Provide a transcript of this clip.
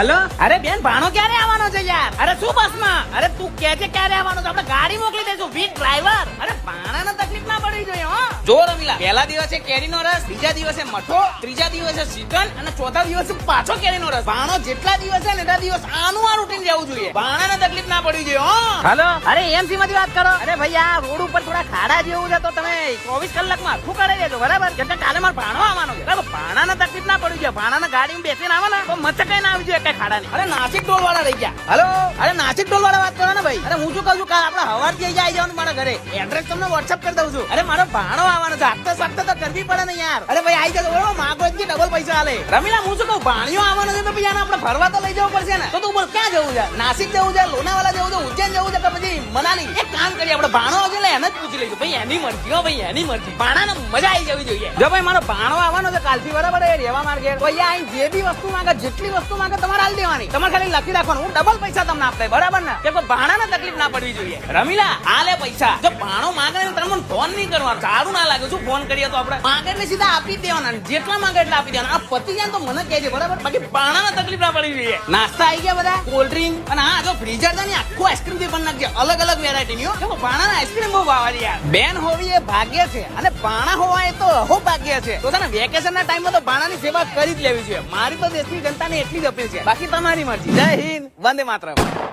Hello, અરે બેન ભાણો ક્યારે આવવાનો છે યાર? અરે શું બસમાં? અરે તું કે છે ક્યારે આવવાનો છે? આપણે ગાડી મોકલી દઈશું વિથ ડ્રાઈવર. અરે ભાણાને તકલીફ ના પડવી જોઈએ હો. જો રમીલા, પહેલા દિવસે કેરીનો રસ, બીજા દિવસે મઠો, ત્રીજા દિવસે ચિકન અને ચોથા દિવસે પાછો કેરીનો રસ. ભાણો જેટલા દિવસ છે ને એટલા દિવસ આનું આ રૂટીન રહેવું જોઈએ. ભાણાને તકલીફ ના પડવી જોઈએ હો. હેલો, અરે એમસી માંથી વાત કરો. અરે ભાઈ આ રોડ ઉપર થોડા ખાડા જેવું છે તો તમે 24 કલાકમાં આખું કરી દેજો બરાબર? એટલે કાલે મારો ભાણો આવવાનો છે. ભાણાને તકલીફ ના પડવી જોઈએ. ભાણાને ગાડીમાં બેસીને આવે ને તો મચકાઈ ના આવી જોઈએ કઈ ખાડા ની. અરે નાસિક ટોલ વાળા રહી ગયા. હેલો, અરે નાસિક ટોલ વાળા વાત કરો ને ભાઈ. અરે હું શું કહું છું, કાલ આપણે હવારથી આવી જવાનું મારા ઘરે. એડ્રેસ તમને વોટ્સઅપ કરી દઉં છું. અરે મારો ભાણો આવવાનો છે. આગતા સાગતા તો કરવી પડે ને યાર. અરે ભાઈ આવી જજો બરોબર, માગો જ ડબલ પૈસા આલે. રમીલા હું શું કહું, ભાણિયો આવવાનો છે તો ભાઈ આપણે ફરવા તો લઈ જવું પડશે ને. તો તું બોલ ક્યાં જવું છે? નાસિક જવું છે, લોનાવાલા જવું છે, ઉજ્જૈન જવું છે કે પછી મનાલી? એક કામ કરીએ, આપણે ભાણો આવશે એટલે એને જ પૂછી લઈશું. ભાઈ એની મરજી હો, ભાઈ એની મરજી. ભાણાને મજા આવી જવી જોઈએ. જો ભાઈ મારો ભાણો આવવાનો છે કાલથી બરાબર, એ રહેવા માર્ગે તો અહીંયા જે બી વસ્તુ માંગે, જેટલી વસ્તુ માંગે તમારે આલી દેવાની. તમારે ખાલી લખી રાખવાનું, હું ડબલ પૈસા તમને આપે બરાબર ને? કે કોઈ ભાણાને તકલીફ ના પડવી જોઈએ. રમીલા આલે પૈસા. જો ભાણો માંગે ને તમે ફોન નહીં કરવાનો, સારું ના લાગે. શું ફોન કરીએ તો આપણે માંગે એટલે સીધા આપી દેવાના, જેટલા માંગે એટલા આપી દેવાના. આ પતી જાય તો મને કહેજે બરાબર, બાકી ભાણાને તકલીફ ના પડવી જોઈએ. નાસ્તા આવી ગયા બધા, કોલ્ડ ડ્રિંક અને હા જો ફ્રીઝર છે ને આખું આઈસ્ક્રીમ થી પણ નાખજે, અલગ અલગ વેરાયટી ની. ભાણાને આઈસ્ક્રીમ બહુ ભાવે યાર. બેન હોવી એ ભાગ્ય છે અને ભાણા હોવા એ તો અહો ભાગ્ય છે. તો છે ને વેકેશન ના ટાઈમમાં તો ભાણાની સેવા કરી જ લેવી જોઈએ. મારી તો દેશની જનતાને એટલી જ અપીલ છે, બાકી તમારી મરજી. જય હિન્દ, વંદે માતરમ.